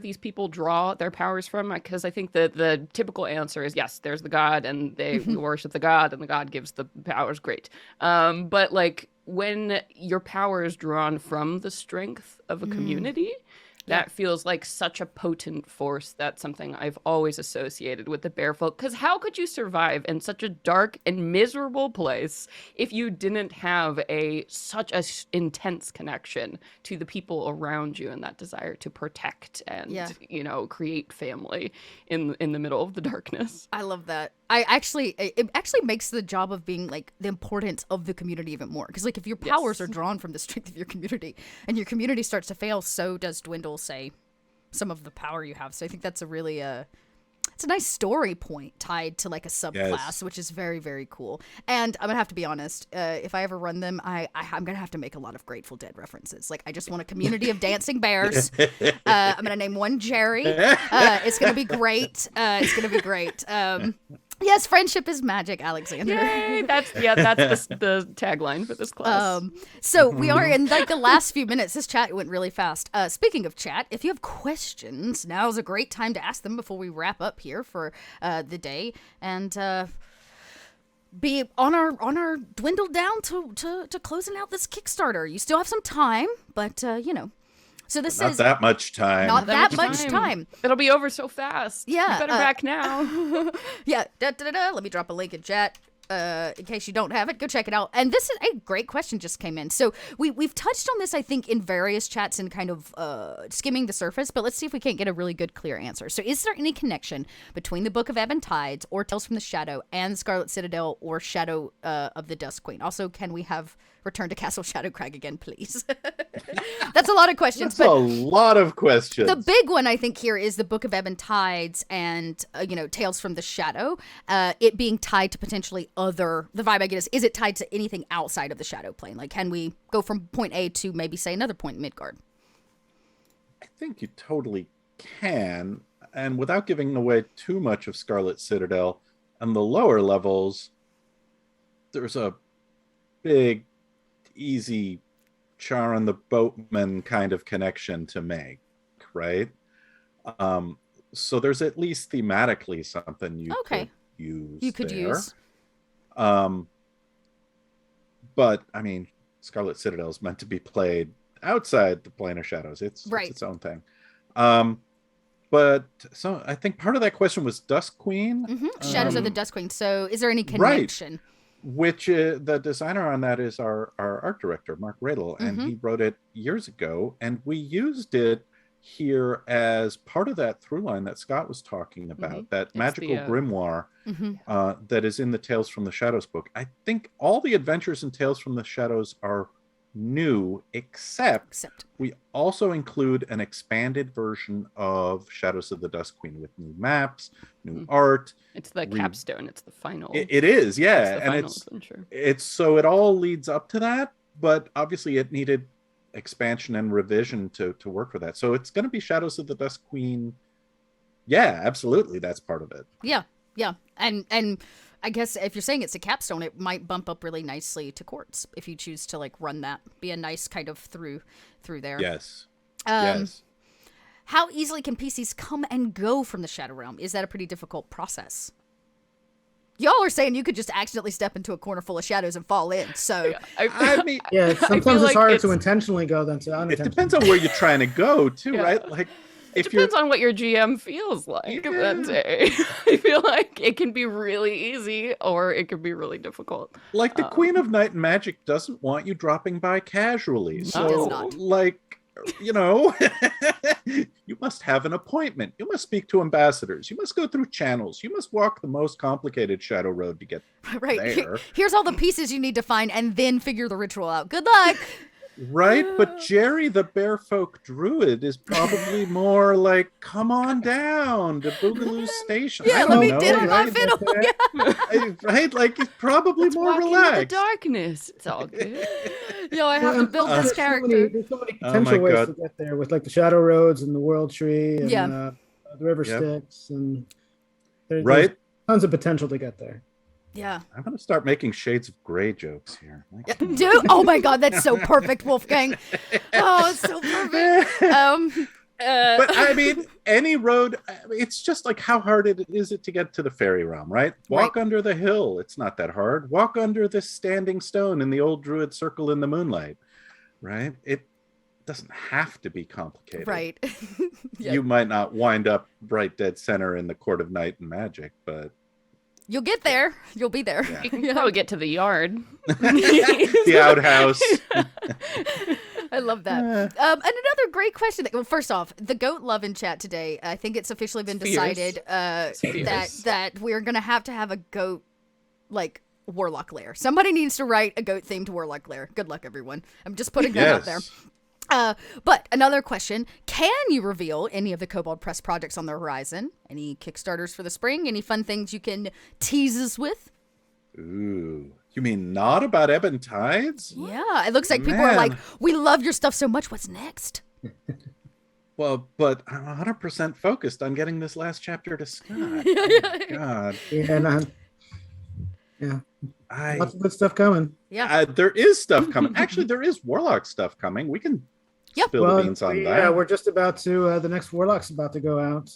S2: these people draw their powers from, because I think that the typical answer is yes, there's the god and they worship the god and the god gives the powers. Great. But like when your power is drawn from the strength of a community, that feels like such a potent force. That's something I've always associated with the bear folk. Because how could you survive in such a dark and miserable place if you didn't have such a intense connection to the people around you and that desire to protect and create family in the middle of the darkness?
S1: I love that. It actually makes the job of being like the importance of the community even more, because like if your powers are drawn from the strength of your community and your community starts to fail, so does dwindle, say, some of the power you have. So I think that's a really it's a nice story point tied to like a subclass, which is very, very cool. And I'm gonna have to be honest, if I ever run them, I'm gonna have to make a lot of Grateful Dead references. Like I just want a community of dancing bears. I'm gonna name one Jerry. It's gonna be great. Yes, friendship is magic, Alexander.
S2: Yay! That's the tagline for this class.
S1: So we are in like the last few minutes. This chat went really fast. Speaking of chat, if you have questions, now's a great time to ask them before we wrap up here for the day, and be on our dwindled down to closing out this Kickstarter. You still have some time, but So this
S3: not
S1: is
S3: that much time.
S1: Not that much time.
S2: It'll be over so fast.
S1: Yeah,
S2: you better back now.
S1: Yeah. Let me drop a link in chat. In case you don't have it, go check it out. And this is a great question just came in. So we've touched on this, I think, in various chats and kind of skimming the surface, but let's see if we can't get a really good, clear answer. So is there any connection between the Book of Ebon Tides or Tales from the Shadow and Scarlet Citadel or Shadow of the Dusk Queen? Also, can we have Return to Castle Shadowcrag again, please? That's a lot of questions.
S3: That's a lot of questions.
S1: The big one, I think, here is the Book of Ebon Tides and, Tales from the Shadow. It being tied to potentially the vibe I get is it tied to anything outside of the Shadow Plane? Like, can we go from point A to maybe, say, another point in Midgard?
S3: I think you totally can. And without giving away too much of Scarlet Citadel, on the lower levels, there's a big, easy Charon the Boatman kind of connection to make, right? So there's at least thematically something you could use.
S1: You could use.
S3: But I mean, Scarlet Citadel is meant to be played outside the plane of shadows. It's its own thing. But so I think part of that question was Dusk Queen.
S1: Mm-hmm. Shadows of the Dusk Queen. So is there any connection?
S3: Right. Which the designer on that is our art director, Mark Radel, and he wrote it years ago, and we used it here as part of that through line that Scott was talking about, that magical grimoire that is in the Tales from the Shadows book. I think all the adventures in Tales from the Shadows are new, except we also include an expanded version of Shadows of the Dusk Queen with new maps, new art.
S2: It's the capstone. It's the final.
S3: It is, yeah,
S2: it's
S3: and
S2: adventure.
S3: It's so it all leads up to that, but obviously it needed expansion and revision to work for that. So it's going to be Shadows of the Dusk Queen. Yeah, absolutely, that's part of it.
S1: Yeah, and I guess if you're saying it's a capstone, it might bump up really nicely to quartz if you choose to like run that. Be a nice kind of through there.
S3: Yes.
S1: Yes. How easily can PCs come and go from the Shadow Realm? Is that a pretty difficult process? Y'all are saying you could just accidentally step into a corner full of shadows and fall in. So
S3: I mean,
S4: sometimes it's harder to intentionally go than to unintentionally.
S3: It depends on where you're trying to go, too, right? Like,
S2: it depends on what your GM feels like that day. I feel like it can be really easy or it can be really difficult.
S3: Like the Queen of Night and Magic doesn't want you dropping by casually. So, like, you must have an appointment. You must speak to ambassadors. You must go through channels. You must walk the most complicated shadow road to get there.
S1: Here's all the pieces you need to find and then figure the ritual out. Good luck.
S3: Right, but Jerry the Bearfolk Druid is probably more like, come on down to Boogaloo Station.
S1: Yeah, let me diddle my fiddle.
S3: Right, like it's probably more relaxed.
S2: In the darkness, it's all good.
S1: I have to build this character.
S4: There's so many potential ways to get there with like the Shadow Roads and the World Tree and the River Styx, and there's tons of potential to get there.
S1: Yeah.
S3: I'm gonna start making Shades of Grey jokes here.
S1: Dude, oh my God, that's so perfect, Wolfgang. Oh, it's so perfect.
S3: But I mean, any road, it's just like how hard is it to get to the fairy realm, right? Walk under the hill. It's not that hard. Walk under this standing stone in the old druid circle in the moonlight, right? It doesn't have to be complicated.
S1: Right.
S3: Yeah. You might not wind up right dead center in the court of night and magic, but
S1: you'll get there. You'll be there.
S2: Yeah. You can probably get to the yard.
S3: The outhouse.
S1: I love that. And another great question. Well, first off, the goat love in chat today. I think it's officially been decided that we're going to have a goat, like, warlock lair. Somebody needs to write a goat themed warlock lair. Good luck, everyone. I'm just putting that out there. But another question, can you reveal any of the Kobold Press projects on the horizon? Any Kickstarters for the spring? Any fun things you can tease us with?
S3: Ooh, you mean not about Ebon Tides?
S1: Yeah, it looks like people are like, we love your stuff so much. What's next?
S3: Well, but I'm 100% focused on getting this last chapter to Scott. Oh my God.
S4: Yeah. Lots of good stuff coming.
S1: Yeah.
S3: There is stuff coming. Actually, there is Warlock stuff coming. We can spill the beans on that.
S4: Yeah, we're just about to, the next Warlock's about to go out.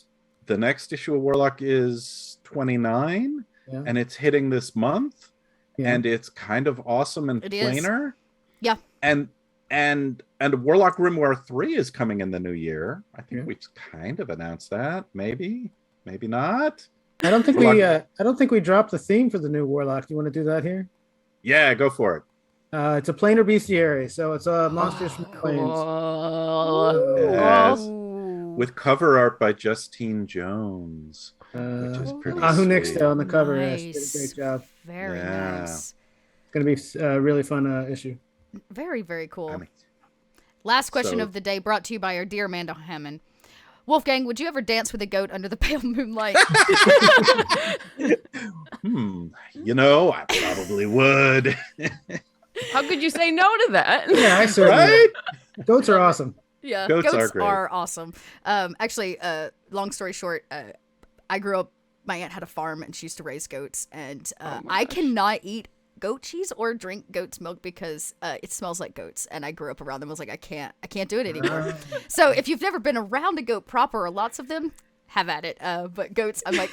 S3: The next issue of Warlock is 29, and it's hitting this month, and it's kind of awesome and plainer.
S1: Yeah.
S3: And Warlock Grimoire 3 is coming in the new year. I think we've kind of announced that. Maybe not.
S4: I don't think we dropped the theme for the new Warlock. Do you want to do that here?
S3: Yeah, go for it.
S4: It's a planar bestiary, so it's monsters from the plains.
S3: Yes. With cover art by Justine Jones, which is pretty
S4: Ahu
S3: sweet.
S4: Nixdale on the cover.
S1: Nice.
S4: Yes, did a great job.
S1: Very nice.
S4: It's going to be a really fun issue.
S1: Very, very cool. Last question of the day, brought to you by our dear Amanda Hammond. Wolfgang, would you ever dance with a goat under the pale moonlight?
S3: I probably would.
S2: How could you say no to that?
S4: Yeah, I certainly.
S3: Right?
S4: Goats are awesome.
S1: Yeah,
S3: goats are great.
S1: Are awesome. Actually, long story short, I grew up. My aunt had a farm, and she used to raise goats, and I cannot eat goat cheese or drink goat's milk because it smells like goats, and I grew up around them. I was like, I can't do it anymore. So if you've never been around a goat proper or lots of them, have at it. But goats, I'm like,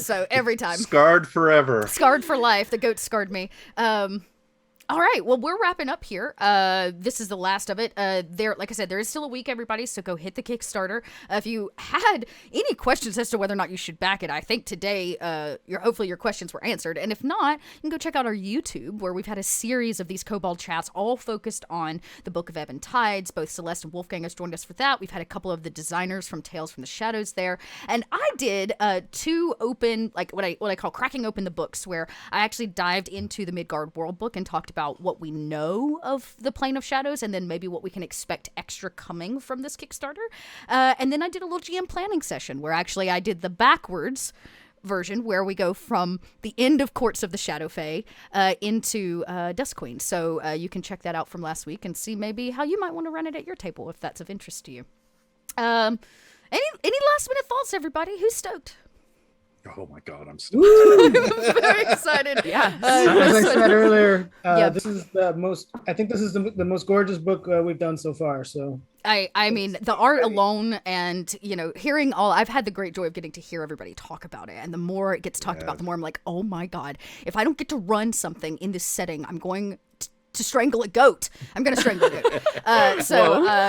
S1: so every time.
S3: Scarred forever.
S1: Scarred for life. The goat scarred me. All right. Well, we're wrapping up here. This is the last of it. Like I said, there is still a week, everybody, so go hit the Kickstarter. If you had any questions as to whether or not you should back it, I think today, hopefully your questions were answered. And if not, you can go check out our YouTube, where we've had a series of these Kobold chats, all focused on the Book of Ebon Tides. Both Celeste and Wolfgang has joined us for that. We've had a couple of the designers from Tales from the Shadows there. And I did two open, like what I call cracking open the books, where I actually dived into the Midgard World book and talked about what we know of the Plane of Shadows, and then maybe what we can expect extra coming from this Kickstarter. And then I did a little GM planning session where actually I did the backwards version, where we go from the end of Courts of the Shadow Fae into Dusk Queen. So you can check that out from last week and see maybe how you might want to run it at your table if that's of interest to you. Any last minute thoughts, everybody? Who's stoked?
S3: Oh my God, I'm stoked.
S1: Very excited.
S2: Yeah.
S4: As I said earlier, this is the most. I think this is the most gorgeous book we've done so far. So
S1: I mean, the art alone, and hearing all. I've had the great joy of getting to hear everybody talk about it, and the more it gets talked about, the more I'm like, oh my God, if I don't get to run something in this setting, I'm going to strangle a goat. I'm gonna strangle a goat.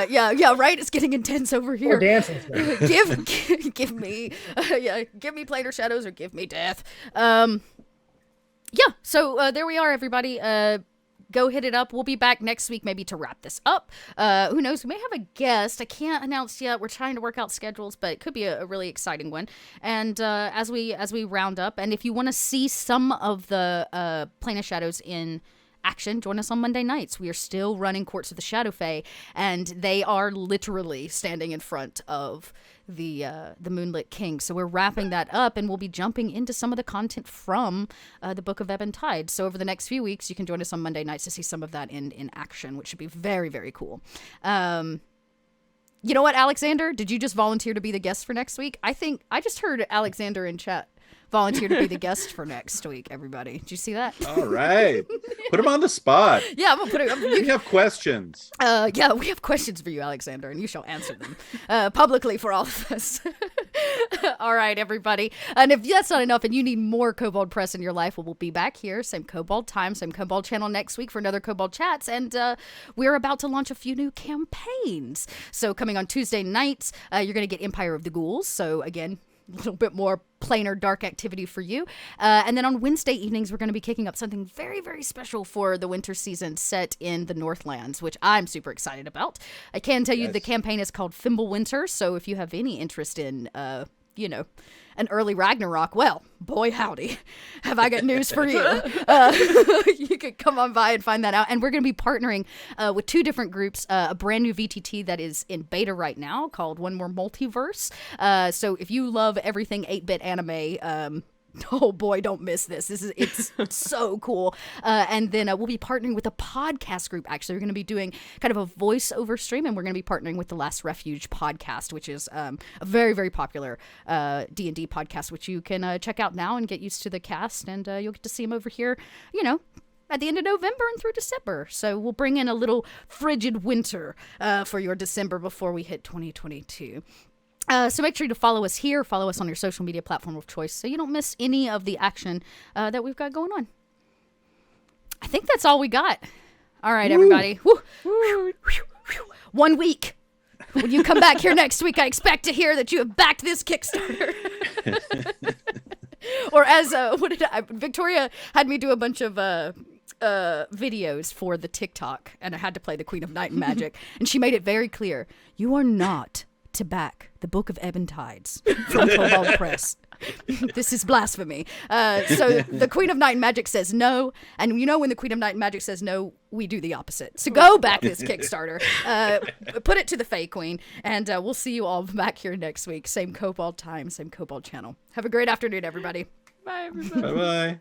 S1: Yeah, right. It's getting intense over here.
S4: Or dancing.
S1: give me Planar Shadows or give me death. So there we are, everybody. Go hit it up. We'll be back next week, maybe to wrap this up. Who knows? We may have a guest. I can't announce yet. We're trying to work out schedules, but it could be a really exciting one. And as we round up, and if you want to see some of the Plane of Shadows in action, join us on Monday nights. We are still running Courts of the Shadow Fae, and they are literally standing in front of the Moonlit King. So we're wrapping that up, and we'll be jumping into some of the content from the Book of Ebon Tides. So over the next few weeks, you can join us on Monday nights to see some of that in action, which should be very, very cool. You know what, Alexander? Did you just volunteer to be the guest for next week? I think I just heard Alexander in chat volunteer to be the guest for next week, everybody. Did you see that?
S3: All right. Put him on the spot.
S1: Yeah, I'm going to put it.
S3: We have questions.
S1: Yeah, we have questions for you, Alexander, and you shall answer them publicly for all of us. All right, everybody. And if that's not enough and you need more Kobold Press in your life, well, we'll be back here, same Kobold time, same Kobold channel next week for another Kobold Chats. And we're about to launch a few new campaigns. So coming on Tuesday nights, you're going to get Empire of the Ghouls. So again, a little bit more plainer dark activity for you. And then on Wednesday evenings, we're going to be kicking up something very, very special for the winter season set in the Northlands, which I'm super excited about. I can tell you the campaign is called Fimbulwinter, so if you have any interest in, an early Ragnarok, well, boy howdy, have I got news for you. You could come on by and find that out. And we're going to be partnering with two different groups, a brand new VTT that is in beta right now called One More Multiverse. So if you love everything 8-bit anime, oh boy, don't miss this. It's so cool. And then we'll be partnering with a podcast group. Actually, we're going to be doing kind of a voiceover stream, and we're going to be partnering with the Last Refuge podcast, which is a very, very popular D&D podcast, which you can check out now and get used to the cast, and you'll get to see them over here, at the end of November and through December. So we'll bring in a little frigid winter for your December before we hit 2022. So make sure to follow us here, follow us on your social media platform of choice so you don't miss any of the action that we've got going on. I think that's all we got. All right, everybody. Woo. 1 week. When you come back here next week, I expect to hear that you have backed this Kickstarter. Or as Victoria had me do a bunch of videos for the TikTok, and I had to play the Queen of Night and Magic, and she made it very clear, you are not to back the Book of Ebon Tides from Kobold Press. This is blasphemy. So the Queen of Night and Magic says no, and when the Queen of Night and Magic says no, we do the opposite. So go back this Kickstarter, put it to the Fae Queen, and we'll see you all back here next week. Same Kobold time, same Kobold channel. Have a great afternoon, everybody.
S2: Bye, everybody.
S3: Bye-bye.